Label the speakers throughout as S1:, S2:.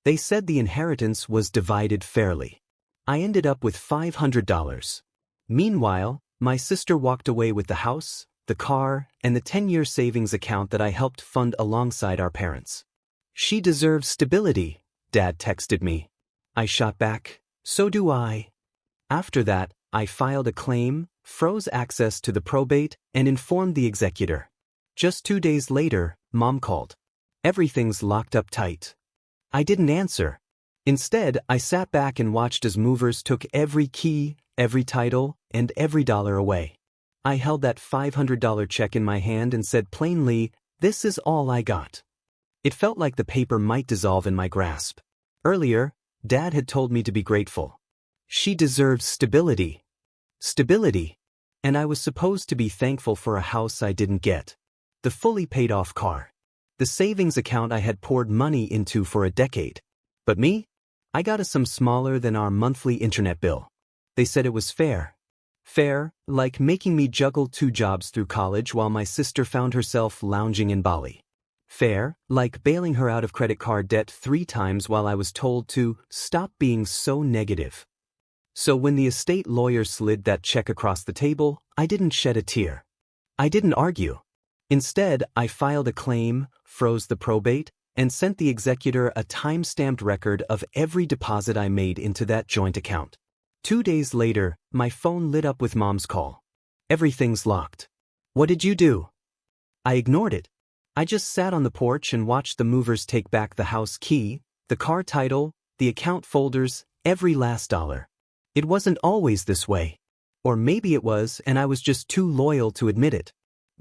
S1: They said the inheritance was divided fairly. I ended up with $500. Meanwhile, my sister walked away with the house, the car, and the 10-year savings account that I helped fund alongside our parents. She deserves stability, Dad texted me. I shot back, so do I. After that, I filed a claim, froze access to the probate, and informed the executor. Just 2 days later, Mom called. Everything's locked up tight. I didn't answer. Instead, I sat back and watched as movers took every key, every title, and every dollar away. I held that $500 check in my hand and said plainly, "This is all I got." It felt like the paper might dissolve in my grasp. Earlier, Dad had told me to be grateful. She deserves stability. Stability. And I was supposed to be thankful for a house I didn't get. The fully paid-off car. The savings account I had poured money into for a decade. But me? I got a sum smaller than our monthly internet bill. They said it was fair. Fair, like making me juggle 2 jobs through college while my sister found herself lounging in Bali. Fair, like bailing her out of credit card debt 3 times while I was told to stop being so negative. So when the estate lawyer slid that check across the table, I didn't shed a tear. I didn't argue. Instead, I filed a claim, froze the probate, and sent the executor a time-stamped record of every deposit I made into that joint account. 2 days later, my phone lit up with Mom's call. "Everything's locked. What did you do?" I ignored it. I just sat on the porch and watched the movers take back the house key, the car title, the account folders, every last dollar. It wasn't always this way. Or maybe it was, and I was just too loyal to admit it.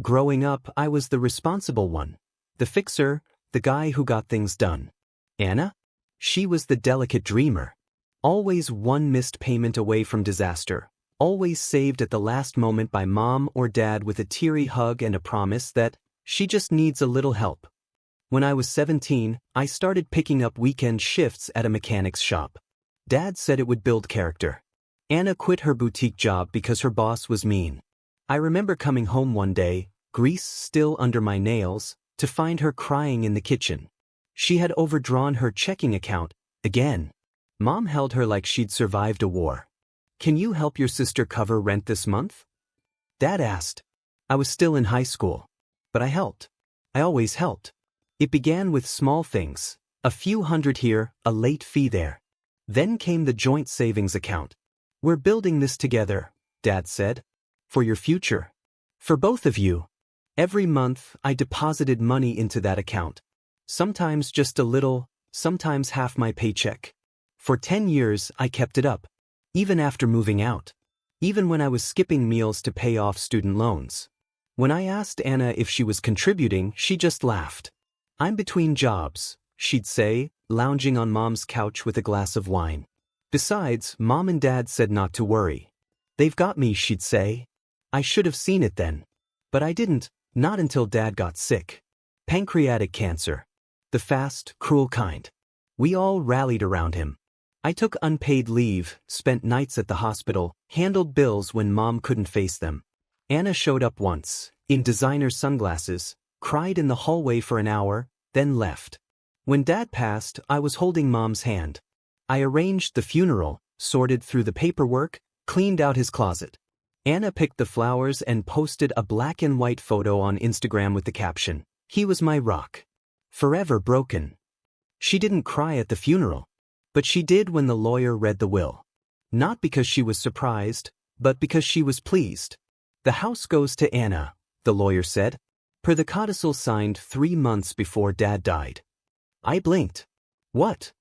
S1: Growing up, I was the responsible one. The fixer, the guy who got things done. Anna? She was the delicate dreamer. Always one missed payment away from disaster. Always saved at the last moment by Mom or Dad with a teary hug and a promise that she just needs a little help. When I was 17, I started picking up weekend shifts at a mechanic's shop. Dad said it would build character. Anna quit her boutique job because her boss was mean. I remember coming home one day, grease still under my nails, to find her crying in the kitchen. She had overdrawn her checking account, again. Mom held her like she'd survived a war. "Can you help your sister cover rent this month?" Dad asked. I was still in high school. But I helped. I always helped. It began with small things, a few hundred here, a late fee there. Then came the joint savings account. "We're building this together," Dad said. "For your future. For both of you." Every month, I deposited money into that account. Sometimes just a little, sometimes half my paycheck. For 10 years, I kept it up. Even after moving out. Even when I was skipping meals to pay off student loans. When I asked Anna if she was contributing, she just laughed. "I'm between jobs," she'd say, lounging on Mom's couch with a glass of wine. Besides, Mom and Dad said not to worry. "They've got me," she'd say. I should have seen it then. But I didn't, not until Dad got sick. Pancreatic cancer. The fast, cruel kind. We all rallied around him. I took unpaid leave, spent nights at the hospital, handled bills when Mom couldn't face them. Anna showed up once, in designer sunglasses, cried in the hallway for an hour, then left. When Dad passed, I was holding Mom's hand. I arranged the funeral, sorted through the paperwork, cleaned out his closet. Anna picked the flowers and posted a black and white photo on Instagram with the caption, "He was my rock. Forever broken." She didn't cry at the funeral. But she did when the lawyer read the will. Not because she was surprised, but because she was pleased. "The house goes to Anna," the lawyer said, per the codicil signed 3 months before Dad died. I blinked. "What?"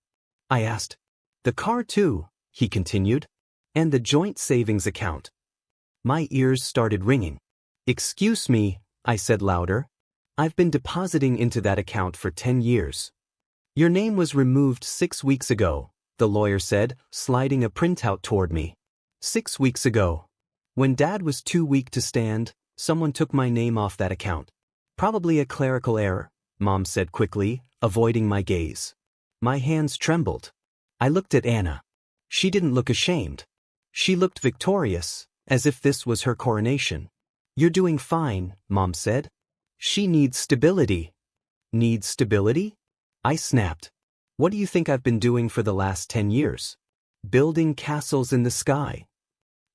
S1: I asked. "The car too," he continued, "and the joint savings account." My ears started ringing. "Excuse me," I said louder. "I've been depositing into that account for 10 years. "Your name was removed 6 weeks ago," the lawyer said, sliding a printout toward me. 6 weeks ago. When Dad was too weak to stand, someone took my name off that account. "Probably a clerical error," Mom said quickly, avoiding my gaze. My hands trembled. I looked at Anna. She didn't look ashamed. She looked victorious, as if this was her coronation. "You're doing fine," Mom said. "She needs stability." "Needs stability?" I snapped. What do you think I've been doing for the last 10 years? Building castles in the sky.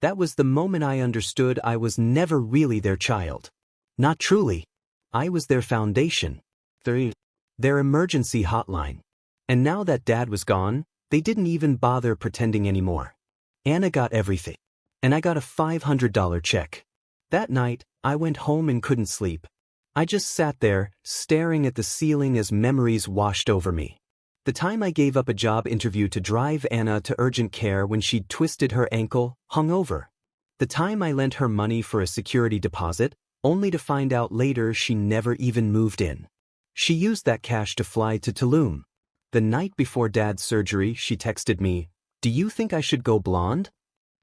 S1: That was the moment I understood I was never really their child. Not truly. I was their foundation. Their emergency hotline. And now that Dad was gone, they didn't even bother pretending anymore. Anna got everything. And I got a $500 check. That night, I went home and couldn't sleep. I just sat there, staring at the ceiling as memories washed over me. The time I gave up a job interview to drive Anna to urgent care when she'd twisted her ankle, hungover. The time I lent her money for a security deposit, only to find out later she never even moved in. She used that cash to fly to Tulum. The night before Dad's surgery, she texted me, "Do you think I should go blonde?"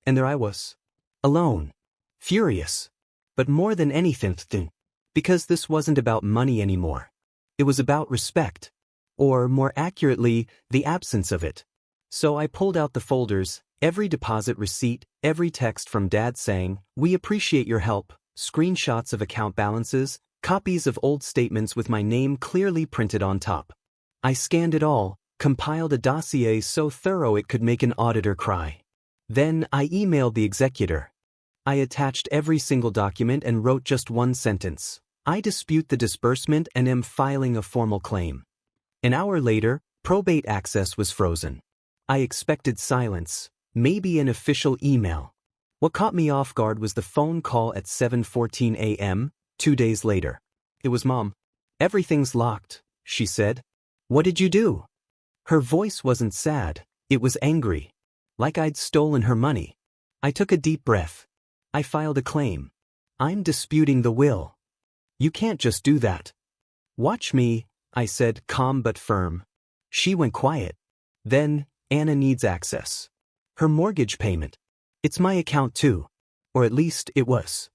S1: And there I was. Alone. Furious. But more than anything, because this wasn't about money anymore. It was about respect. Or, more accurately, the absence of it. So I pulled out the folders, every deposit receipt, every text from Dad saying, "We appreciate your help," screenshots of account balances, copies of old statements with my name clearly printed on top. I scanned it all, compiled a dossier so thorough it could make an auditor cry. Then I emailed the executor. I attached every single document and wrote just one sentence. I dispute the disbursement and am filing a formal claim. An hour later, probate access was frozen. I expected silence, maybe an official email. What caught me off guard was the phone call at 7:14 a.m., 2 days later. It was Mom. "Everything's locked," she said. "What did you do?" Her voice wasn't sad, it was angry. Like I'd stolen her money. I took a deep breath. I filed a claim. "I'm disputing the will." "You can't just do that." "Watch me," I said, calm but firm. She went quiet. "Then, Anna needs access. Her mortgage payment. It's my account too. Or at least it was."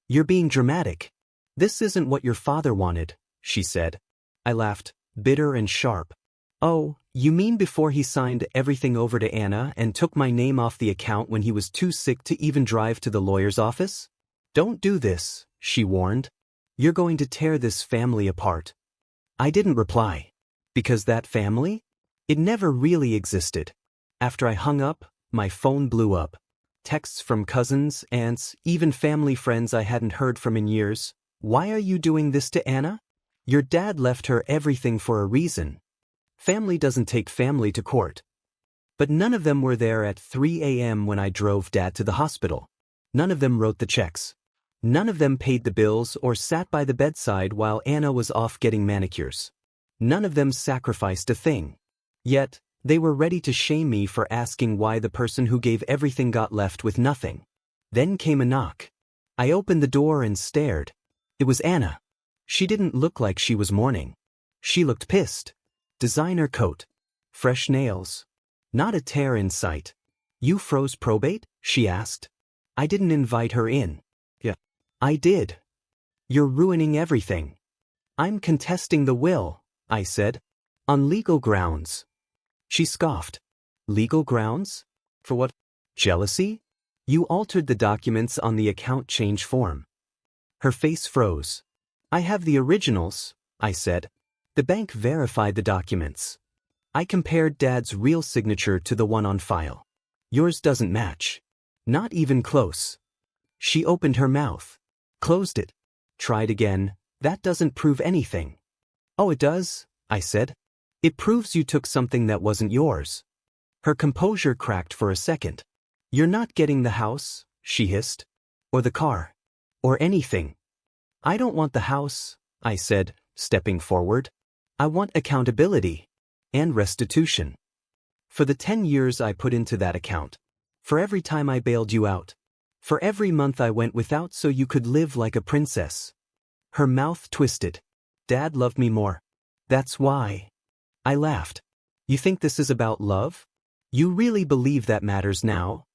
S1: "You're being dramatic. This isn't what your father wanted," she said. I laughed, bitter and sharp. "Oh, you mean before he signed everything over to Anna and took my name off the account when he was too sick to even drive to the lawyer's office? Don't do this," she warned. "You're going to tear this family apart." I didn't reply. Because that family? It never really existed. After I hung up, my phone blew up. Texts from cousins, aunts, even family friends I hadn't heard from in years. "Why are you doing this to Anna? Your dad left her everything for a reason. Family doesn't take family to court." But none of them were there at 3 a.m. when I drove Dad to the hospital. None of them wrote the checks. None of them paid the bills or sat by the bedside while Anna was off getting manicures. None of them sacrificed a thing. Yet, they were ready to shame me for asking why the person who gave everything got left with nothing. Then came a knock. I opened the door and stared. It was Anna. She didn't look like she was mourning. She looked pissed. Designer coat. Fresh nails. Not a tear in sight. "You froze probate?" she asked. I didn't invite her in. "Yeah, I did." "You're ruining everything." "I'm contesting the will," I said. "On legal grounds." She scoffed. "Legal grounds? For what? Jealousy? You altered the documents on the account change form." Her face froze. "I have the originals," I said. "The bank verified the documents. I compared Dad's real signature to the one on file. Yours doesn't match. Not even close." She opened her mouth. Closed it. Tried again. "That doesn't prove anything." "Oh, it does," I said. "It proves you took something that wasn't yours." Her composure cracked for a second. "You're not getting the house," she hissed. "Or the car. Or anything." "I don't want the house," I said, stepping forward. "I want accountability. And restitution. For the 10 years I put into that account. For every time I bailed you out. For every month I went without so you could live like a princess." Her mouth twisted. "Dad loved me more. That's why." I laughed. "You think this is about love? You really believe that matters now?"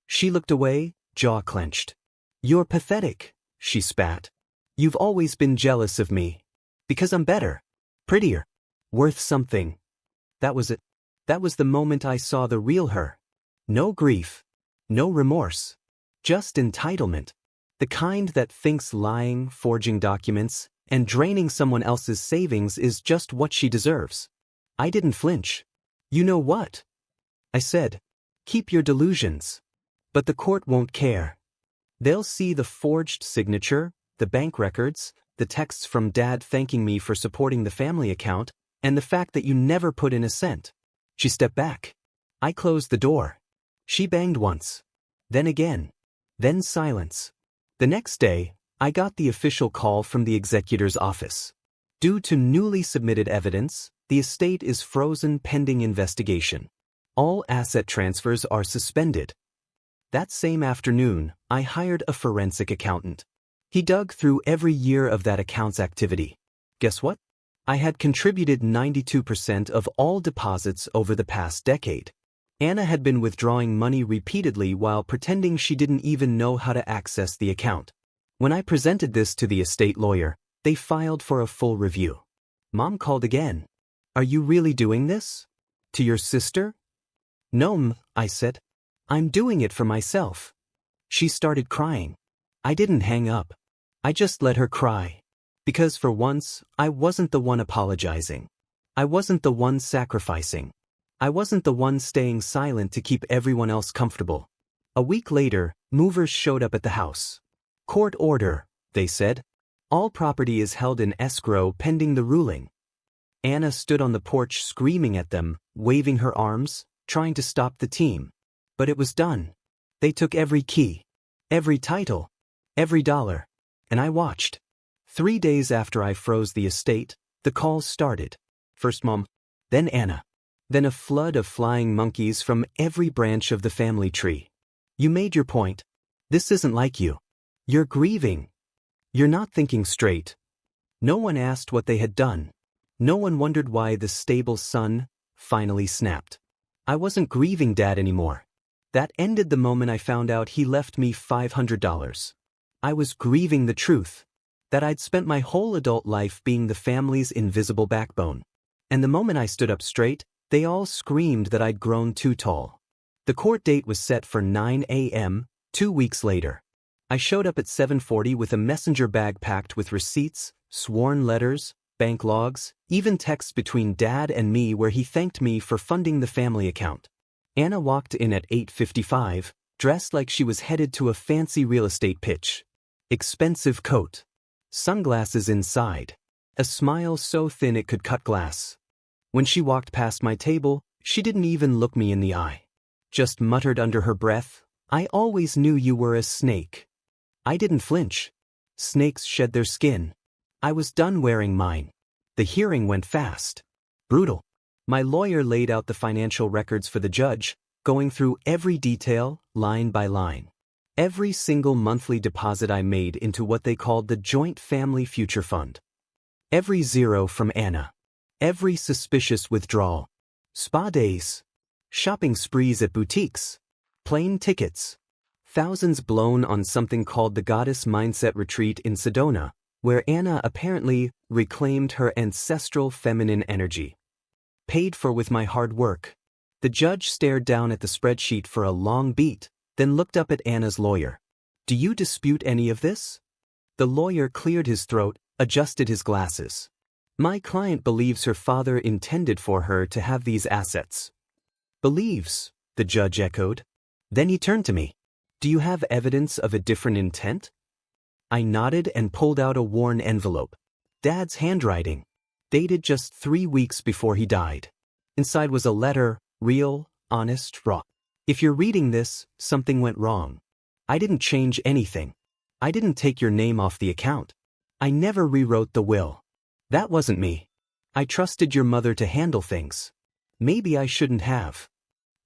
S1: She looked away, jaw clenched. "You're pathetic," she spat. "You've always been jealous of me. Because I'm better. Prettier. Worth something." That was it. That was the moment I saw the real her. No grief. No remorse. Just entitlement. The kind that thinks lying, forging documents, and draining someone else's savings is just what she deserves. I didn't flinch. You know what? I said. Keep your delusions. But the court won't care. They'll see the forged signature, the bank records, the texts from Dad thanking me for supporting the family account, and the fact that you never put in a cent. She stepped back. I closed the door. She banged once. Then again. Then silence. The next day, I got the official call from the executor's office. Due to newly submitted evidence, the estate is frozen pending investigation. All asset transfers are suspended. That same afternoon, I hired a forensic accountant. He dug through every year of that account's activity. Guess what? I had contributed 92% of all deposits over the past decade. Anna had been withdrawing money repeatedly while pretending she didn't even know how to access the account. When I presented this to the estate lawyer, they filed for a full review. Mom called again. Are you really doing this? To your sister? No, I said. I'm doing it for myself. She started crying. I didn't hang up. I just let her cry. Because for once, I wasn't the one apologizing. I wasn't the one sacrificing. I wasn't the one staying silent to keep everyone else comfortable. A week later, movers showed up at the house. Court order, they said. All property is held in escrow pending the ruling. Anna stood on the porch screaming at them, waving her arms, trying to stop the team. But it was done. They took every key, every title, every dollar. And I watched. 3 days after I froze the estate, the calls started. First Mom, then Anna. Then a flood of flying monkeys from every branch of the family tree. You made your point. This isn't like you. You're grieving. You're not thinking straight. No one asked what they had done. No one wondered why the stable son finally snapped. I wasn't grieving Dad anymore. That ended the moment I found out he left me $500. I was grieving the truth. That I'd spent my whole adult life being the family's invisible backbone. And the moment I stood up straight, they all screamed that I'd grown too tall. The court date was set for 9 a.m., 2 weeks later. I showed up at 7:40 with a messenger bag packed with receipts, sworn letters, bank logs, even texts between Dad and me where he thanked me for funding the family account. Anna walked in at 8:55, dressed like she was headed to a fancy real estate pitch. Expensive coat. Sunglasses inside. A smile so thin it could cut glass. When she walked past my table, she didn't even look me in the eye. Just muttered under her breath, I always knew you were a snake. I didn't flinch. Snakes shed their skin. I was done wearing mine. The hearing went fast. Brutal. My lawyer laid out the financial records for the judge, going through every detail, line by line. Every single monthly deposit I made into what they called the Joint Family Future Fund. Every zero from Anna. Every suspicious withdrawal. Spa days. Shopping sprees at boutiques. Plane tickets. Thousands blown on something called the Goddess Mindset Retreat in Sedona, where Anna apparently reclaimed her ancestral feminine energy. Paid for with my hard work. The judge stared down at the spreadsheet for a long beat, then looked up at Anna's lawyer. Do you dispute any of this? The lawyer cleared his throat, adjusted his glasses. My client believes her father intended for her to have these assets. Believes, the judge echoed. Then he turned to me. Do you have evidence of a different intent? I nodded and pulled out a worn envelope. Dad's handwriting. Dated just 3 weeks before he died. Inside was a letter, real, honest, raw. If you're reading this, something went wrong. I didn't change anything. I didn't take your name off the account. I never rewrote the will. That wasn't me. I trusted your mother to handle things. Maybe I shouldn't have.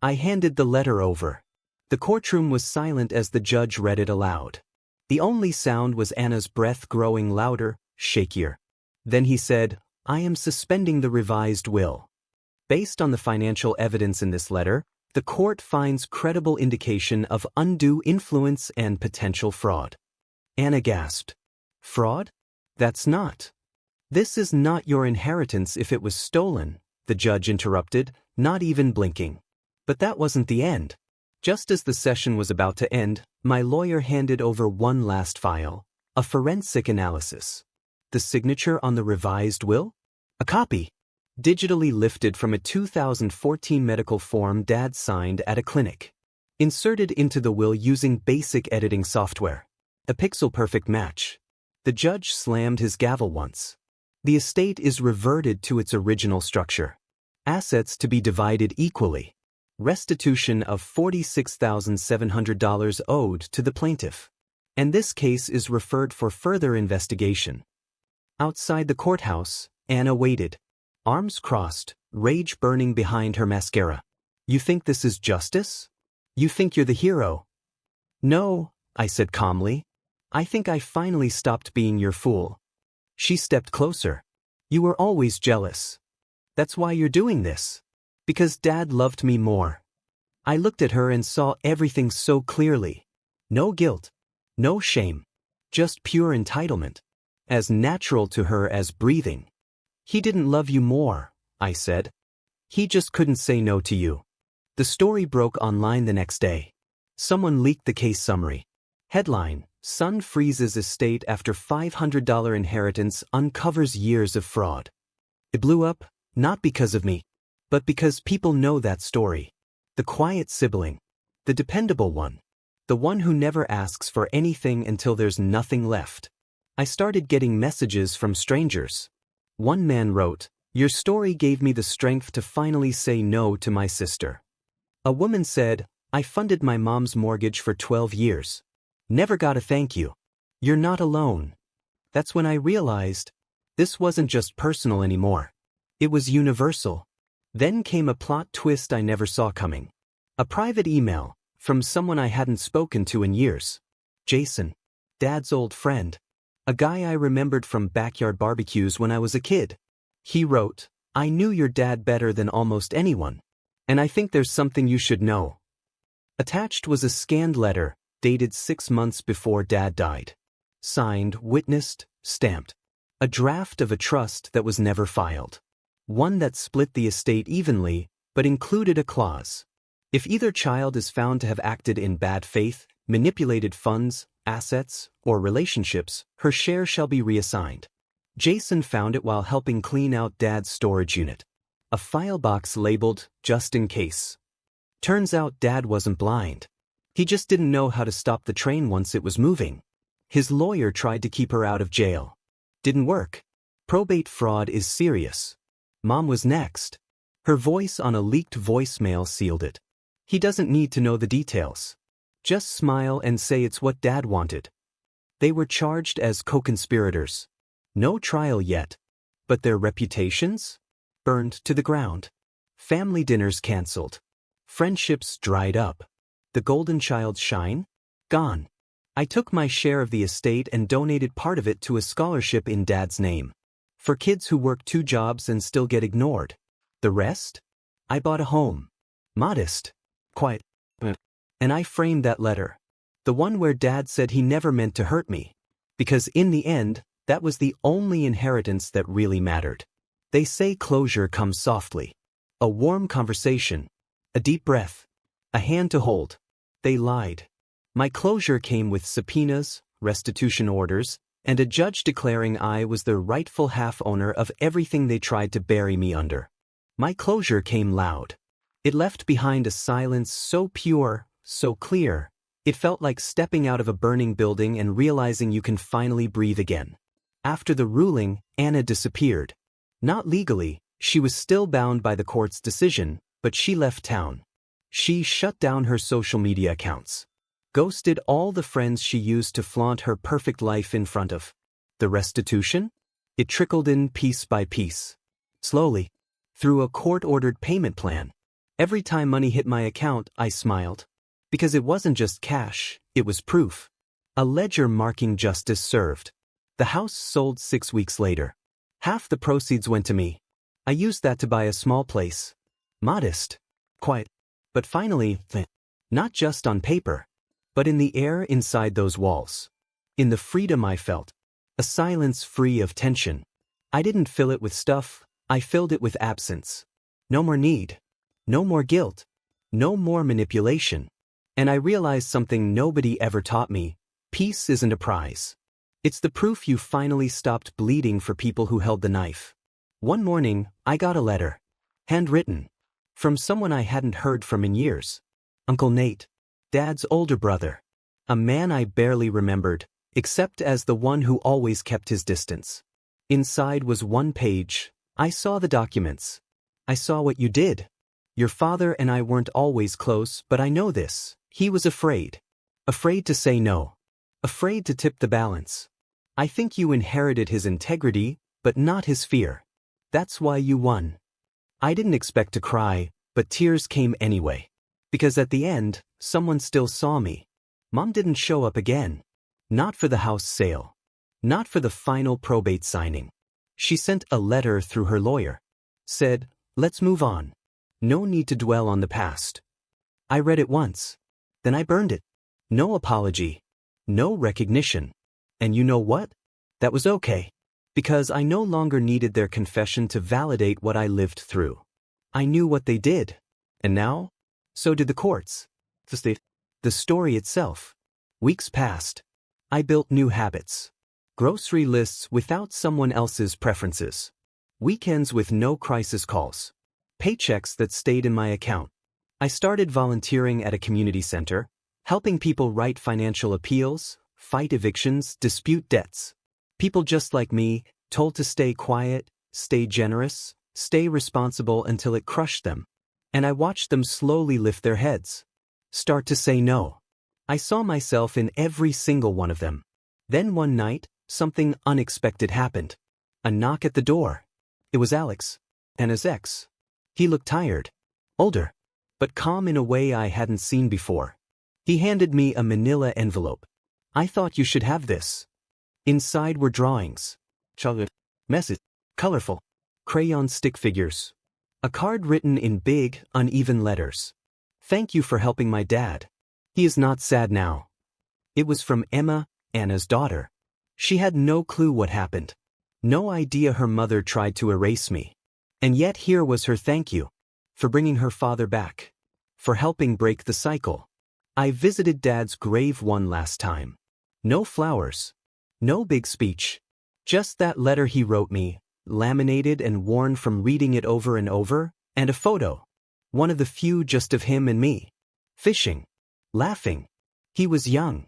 S1: I handed the letter over. The courtroom was silent as the judge read it aloud. The only sound was Anna's breath growing louder, shakier. Then he said, I am suspending the revised will. Based on the financial evidence in this letter, the court finds credible indication of undue influence and potential fraud. Anna gasped. Fraud? That's not. This is not your inheritance if it was stolen, the judge interrupted, not even blinking. But that wasn't the end. Just as the session was about to end, my lawyer handed over one last file, a forensic analysis. The signature on the revised will? A copy. digitally lifted from a 2014 medical form Dad signed at a clinic. Inserted into the will using basic editing software. A pixel-perfect match. The judge slammed his gavel once. The estate is reverted to its original structure. Assets to be divided equally. Restitution of $46,700 owed to the plaintiff. And this case is referred for further investigation. Outside the courthouse, Anna waited. Arms crossed, rage burning behind her mascara. You think this is justice? You think you're the hero? No, I said calmly. I think I finally stopped being your fool. She stepped closer. You were always jealous. That's why you're doing this. Because Dad loved me more. I looked at her and saw everything so clearly. No guilt. No shame. Just pure entitlement. As natural to her as breathing. He didn't love you more, I said. He just couldn't say no to you. The story broke online the next day. Someone leaked the case summary. Headline: Son freezes estate after $500 inheritance uncovers years of fraud. It blew up, not because of me, but because people know that story. The quiet sibling. The dependable one. The one who never asks for anything until there's nothing left. I started getting messages from strangers. One man wrote, "Your story gave me the strength to finally say no to my sister." A woman said, "I funded my mom's mortgage for 12 years. Never got a thank you. You're not alone." That's when I realized, this wasn't just personal anymore. It was universal. Then came a plot twist I never saw coming. A private email, from someone I hadn't spoken to in years. Jason. Dad's old friend. A guy I remembered from backyard barbecues when I was a kid. He wrote, "I knew your dad better than almost anyone. And I think there's something you should know." Attached was a scanned letter, dated 6 months before Dad died. Signed, witnessed, stamped. A draft of a trust that was never filed. One that split the estate evenly, but included a clause. If either child is found to have acted in bad faith, manipulated funds, assets, or relationships, her share shall be reassigned. Jason found it while helping clean out Dad's storage unit. A file box labeled, "Just in case." Turns out Dad wasn't blind. He just didn't know how to stop the train once it was moving. His lawyer tried to keep her out of jail. Didn't work. Probate fraud is serious. Mom was next. Her voice on a leaked voicemail sealed it. He doesn't need to know the details. Just smile and say it's what Dad wanted. They were charged as co-conspirators. No trial yet. But their reputations? Burned to the ground. Family dinners canceled. Friendships dried up. The golden child's shine? Gone. I took my share of the estate and donated part of it to a scholarship in Dad's name. For kids who work 2 jobs and still get ignored. The rest? I bought a home. Modest. Quiet. And I framed that letter. The one where Dad said he never meant to hurt me. Because in the end, that was the only inheritance that really mattered. They say closure comes softly. A warm conversation. A deep breath. A hand to hold. They lied. My closure came with subpoenas, restitution orders, and a judge declaring I was the rightful half-owner of everything they tried to bury me under. My closure came loud. It left behind a silence so pure, so clear, it felt like stepping out of a burning building and realizing you can finally breathe again. After the ruling, Anna disappeared. Not legally, she was still bound by the court's decision, but she left town. She shut down her social media accounts. Ghosted all the friends she used to flaunt her perfect life in front of. The restitution? It trickled in piece by piece. Slowly. Through a court-ordered payment plan. Every time money hit my account, I smiled. Because it wasn't just cash, it was proof. A ledger marking justice served. The house sold 6 weeks later. Half the proceeds went to me. I used that to buy a small place. Modest. Quiet. But finally, not just on paper, but in the air inside those walls. In the freedom I felt. A silence free of tension. I didn't fill it with stuff, I filled it with absence. No more need. No more guilt. No more manipulation. And I realized something nobody ever taught me. Peace isn't a prize. It's the proof you finally stopped bleeding for people who held the knife. One morning, I got a letter. Handwritten. From someone I hadn't heard from in years. Uncle Nate. Dad's older brother. A man I barely remembered, except as the one who always kept his distance. Inside was one page. I saw the documents. I saw what you did. Your father and I weren't always close, but I know this. He was afraid. Afraid to say no. Afraid to tip the balance. I think you inherited his integrity, but not his fear. That's why you won. I didn't expect to cry, but tears came anyway. Because at the end, someone still saw me. Mom didn't show up again. Not for the house sale. Not for the final probate signing. She sent a letter through her lawyer. Said, let's move on. No need to dwell on the past. I read it once. Then I burned it. No apology. No recognition. And you know what? That was okay. Because I no longer needed their confession to validate what I lived through. I knew what they did. And now? So did the courts. The story itself. Weeks passed. I built new habits. Grocery lists without someone else's preferences. Weekends with no crisis calls. Paychecks that stayed in my account. I started volunteering at a community center, helping people write financial appeals, fight evictions, dispute debts. People just like me, told to stay quiet, stay generous, stay responsible until it crushed them. And I watched them slowly lift their heads. Start to say no. I saw myself in every single one of them. Then one night, something unexpected happened. A knock at the door. It was Alex, Anna's ex. He looked tired, older, but calm in a way I hadn't seen before. He handed me a manila envelope. I thought you should have this. Inside were drawings. Chocolate. Message. Colorful. Crayon stick figures. A card written in big, uneven letters. Thank you for helping my dad. He is not sad now. It was from Emma, Anna's daughter. She had no clue what happened. No idea her mother tried to erase me. And yet here was her thank you. For bringing her father back. For helping break the cycle. I visited Dad's grave one last time. No flowers. No big speech. Just that letter he wrote me, laminated and worn from reading it over and over, and a photo. One of the few just of him and me. Fishing. Laughing. He was young.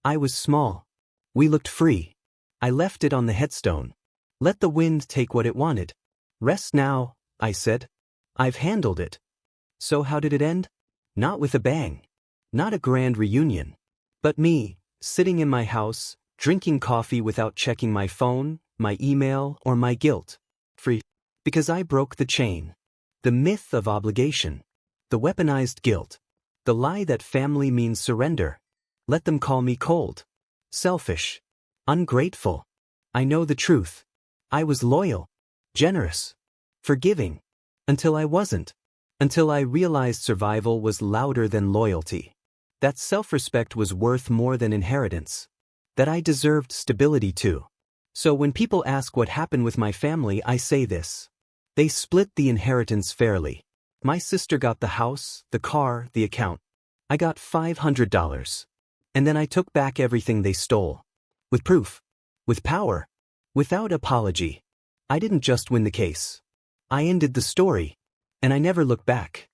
S1: I was small. We looked free. I left it on the headstone. Let the wind take what it wanted. Rest now, I said. I've handled it. So how did it end? Not with a bang. Not a grand reunion. But me, sitting in my house, drinking coffee without checking my phone, my email, or my guilt. Free. Because I broke the chain. The myth of obligation. The weaponized guilt. The lie that family means surrender. Let them call me cold. Selfish. Ungrateful. I know the truth. I was loyal. Generous. Forgiving. Until I wasn't. Until I realized survival was louder than loyalty. That self-respect was worth more than inheritance. That I deserved stability too. So when people ask what happened with my family, I say this. They split the inheritance fairly. My sister got the house, the car, the account. I got $500. And then I took back everything they stole. With proof. With power. Without apology. I didn't just win the case. I ended the story. And I never looked back.